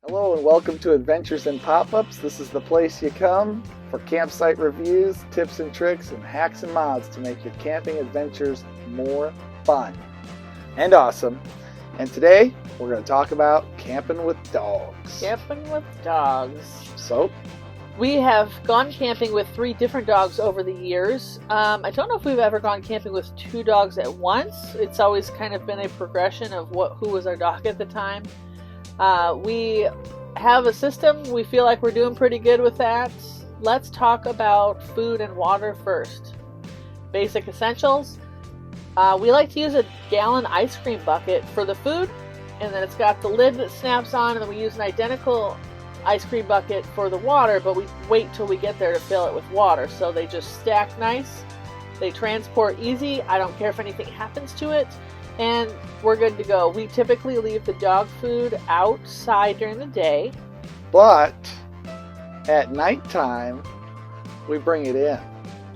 Hello and welcome to Adventures and Pop-Ups. This is the place you come for campsite reviews, tips and tricks, and hacks and mods to make your camping adventures more fun and awesome. And today we're going to talk about camping with dogs. Camping with dogs. So, we have gone camping with 3 different dogs over the years. I don't know if we've ever gone camping with 2 dogs at once. It's always kind of been a progression of who was our dog at the time. We have a system. We feel like we're doing pretty good with that. Let's talk about food and water first. Basic essentials. We like to use a gallon ice cream bucket for the food, and then it's got the lid that snaps on, and then we use an identical ice cream bucket for the water, but we wait till we get there to fill it with water, so they just stack nice. They transport easy. I don't care if anything happens to it, and we're good to go. We typically leave the dog food outside during the day, but at nighttime we bring it in.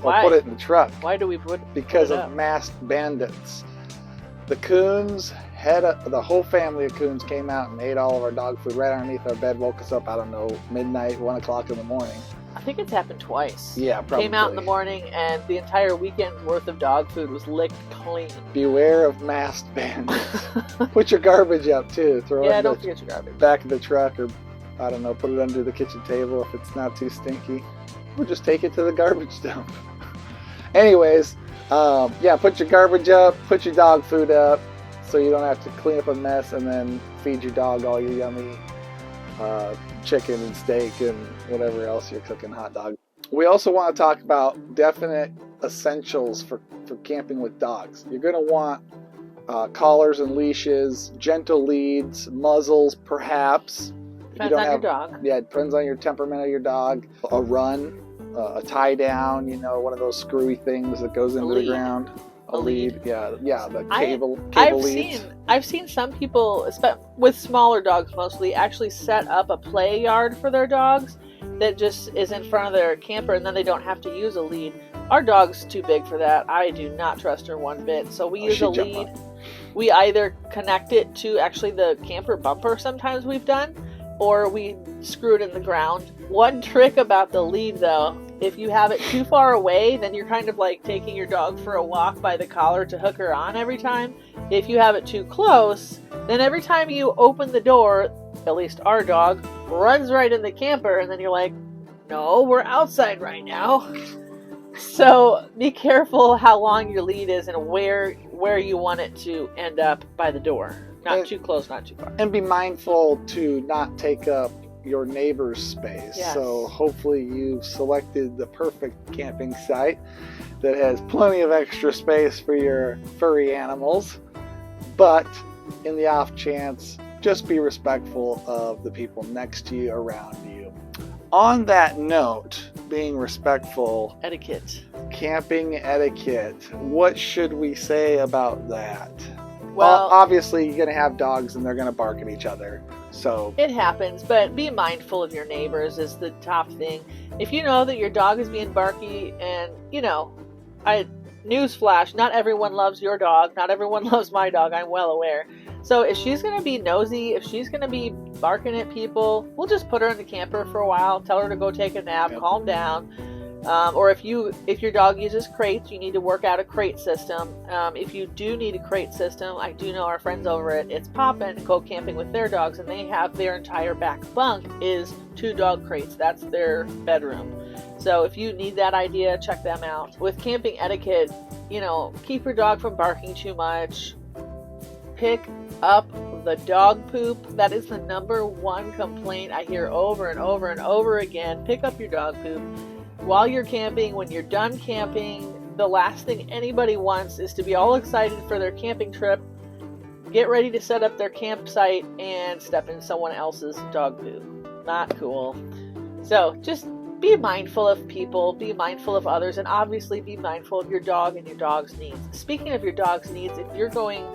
Or put it in the truck. Why do we put Because it of up? masked bandits. The coons the whole family of coons came out and ate all of our dog food right underneath our bed, woke us up, I don't know, midnight, 1 o'clock in the morning. I think it's happened twice. Yeah, probably. Came out in the morning and the entire weekend's worth of dog food was licked clean. Beware of masked bandits. Put your garbage up too. Throw it don't forget your garbage. back of the truck, or I don't know, put it under the kitchen table if it's not too stinky. Or just take it to the garbage dump. Anyways, put your garbage up, put your dog food up, so you don't have to clean up a mess and then feed your dog all your yummy chicken and steak and whatever else you're cooking, hot dog. We also want to talk about definite essentials for camping with dogs. You're going to want collars and leashes, gentle leads, muzzles perhaps. Depends on your dog. Yeah, it depends on your temperament of your dog. A run, a tie down, one of those screwy things that goes into the ground. A lead, yeah, the cable leads. I've seen some people, with smaller dogs mostly, actually set up a play yard for their dogs that just is in front of their camper, and then they don't have to use a lead. Our dog's too big for that. I do not trust her one bit, so we use a lead. We either connect it to actually the camper bumper, sometimes we've done, or we screw it in the ground. One trick about the lead, though, if you have it too far away, then you're kind of like taking your dog for a walk by the collar to hook her on every time. If you have it too close, then every time you open the door, at least our dog, runs right in the camper, and then you're like, no, we're outside right now. So be careful how long your lead is and where you want it to end up by the door. Not too close, not too far. And be mindful to not take up your neighbor's space. Yes. So hopefully you've selected the perfect camping site that has plenty of extra space for your furry animals. But in the off chance, just be respectful of the people next to you, around you. On that note, being respectful, Etiquette. camping etiquette, what should we say about that? Well, obviously you're going to have dogs and they're going to bark at each other. So it happens, but be mindful of your neighbors is the top thing. If you know that your dog is being barky, and newsflash, not everyone loves your dog, not everyone loves my dog, I'm well aware. So if she's going to be nosy, if she's going to be barking at people, we'll just put her in the camper for a while, tell her to go take a nap, calm down. Or if your dog uses crates, you need to work out a crate system. If you do need a crate system, I do know our friends over at It's Poppin' go camping with their dogs, and they have their entire back bunk is 2 dog crates. That's their bedroom. So if you need that idea, check them out. With camping etiquette, keep your dog from barking too much. Pick up the dog poop. That is the number one complaint I hear over and over and over again. Pick up your dog poop. While you're camping, when you're done camping, the last thing anybody wants is to be all excited for their camping trip, get ready to set up their campsite, and step in someone else's dog poop. Not cool. So just be mindful of people, be mindful of others, and obviously be mindful of your dog and your dog's needs. Speaking of your dog's needs, if you're going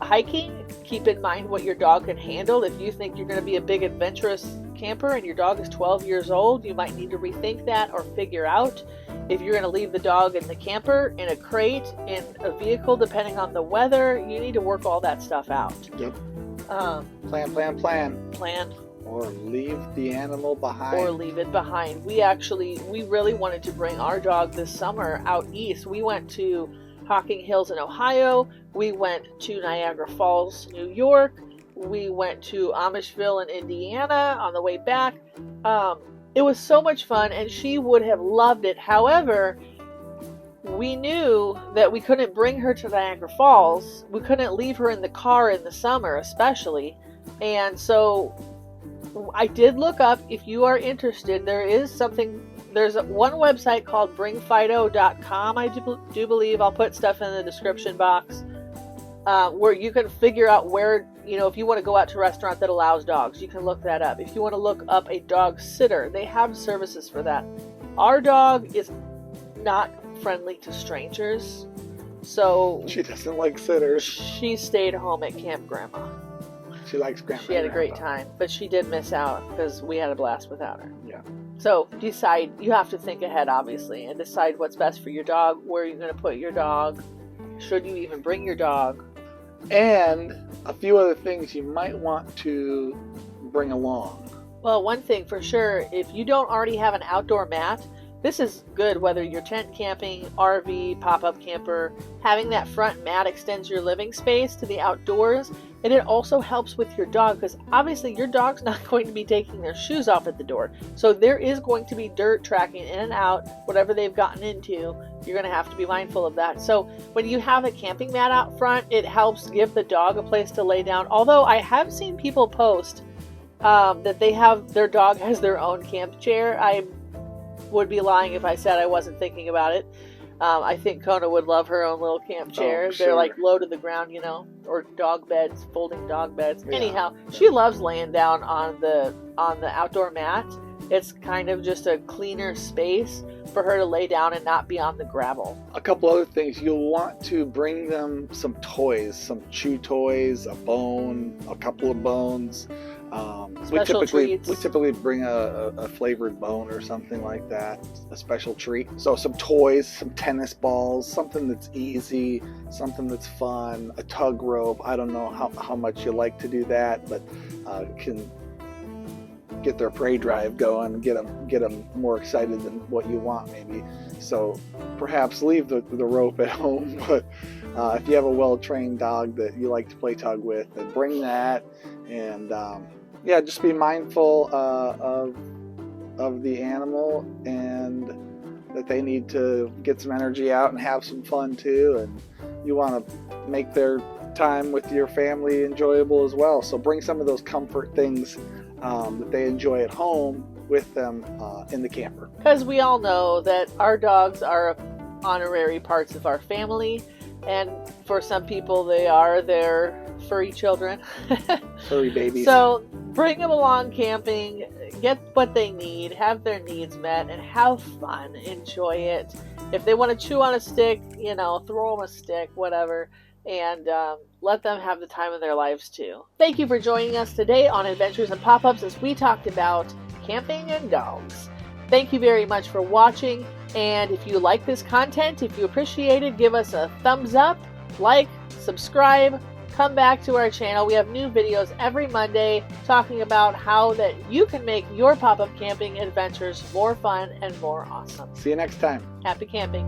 hiking, keep in mind what your dog can handle. If you think you're going to be a big adventurous camper and your dog is 12 years old, you might need to rethink that or figure out if you're going to leave the dog in the camper, in a crate, in a vehicle, depending on the weather. You need to work all that stuff out. Yep. Plan. Or leave the animal behind. Or leave it behind. We really wanted to bring our dog this summer out east. We went to Hocking Hills in Ohio. We went to Niagara Falls, New York. We went to Amishville in Indiana on the way back. It was so much fun, and she would have loved it. However, we knew that we couldn't bring her to Niagara Falls. We couldn't leave her in the car in the summer, especially. And so I did look up, if you are interested, there's one website called bringfido.com, I do believe. I'll put stuff in the description box, where you can figure out where, if you want to go out to a restaurant that allows dogs, you can look that up. If you want to look up a dog sitter, they have services for that. Our dog is not friendly to strangers, so she doesn't like sitters. She stayed home at Camp Grandma. She likes Grandma. She had a great time, but she did miss out because we had a blast without her. Yeah. So you have to think ahead, obviously, and decide what's best for your dog, where you're going to put your dog, should you even bring your dog. And a few other things you might want to bring along. Well, one thing for sure, if you don't already have an outdoor mat, this is good whether you're tent camping, RV, pop-up camper. Having that front mat extends your living space to the outdoors, and it also helps with your dog because obviously your dog's not going to be taking their shoes off at the door. So there is going to be dirt tracking in and out, whatever they've gotten into. You're going to have to be mindful of that. So when you have a camping mat out front, it helps give the dog a place to lay down. Although I have seen people post that their dog has their own camp chair. I would be lying if I said I wasn't thinking about it. I think Kona would love her own little camp chair. Sure. They're like low to the ground, or dog beds, folding dog beds. Yeah. Anyhow, she loves laying down on the outdoor mat. It's kind of just a cleaner space for her to lay down and not be on the gravel. A couple other things. You'll want to bring them some toys, some chew toys, a bone, a couple of bones. We typically bring a flavored bone or something like that, a special treat. So some toys, some tennis balls, something that's easy, something that's fun, a tug rope. I don't know how much you like to do that, but can get their prey drive going and get them more excited than what you want maybe. So perhaps leave the rope at home, but if you have a well-trained dog that you like to play tug with, then bring that. And just be mindful of the animal, and that they need to get some energy out and have some fun too, and you want to make their time with your family enjoyable as well. So bring some of those comfort things that they enjoy at home with them in the camper. Because we all know that our dogs are honorary parts of our family, and for some people they are their furry children. Furry babies. So bring them along camping, get what they need, have their needs met, and have fun. Enjoy it. If they want to chew on a stick, throw them a stick, whatever, and let them have the time of their lives too. Thank you for joining us today on Adventures and Pop-Ups as we talked about camping and dogs. Thank you very much for watching, and if you like this content, if you appreciate it, give us a thumbs up, like, subscribe, come back to our channel. We have new videos every Monday talking about how that you can make your pop-up camping adventures more fun and more awesome. See you next time. Happy camping.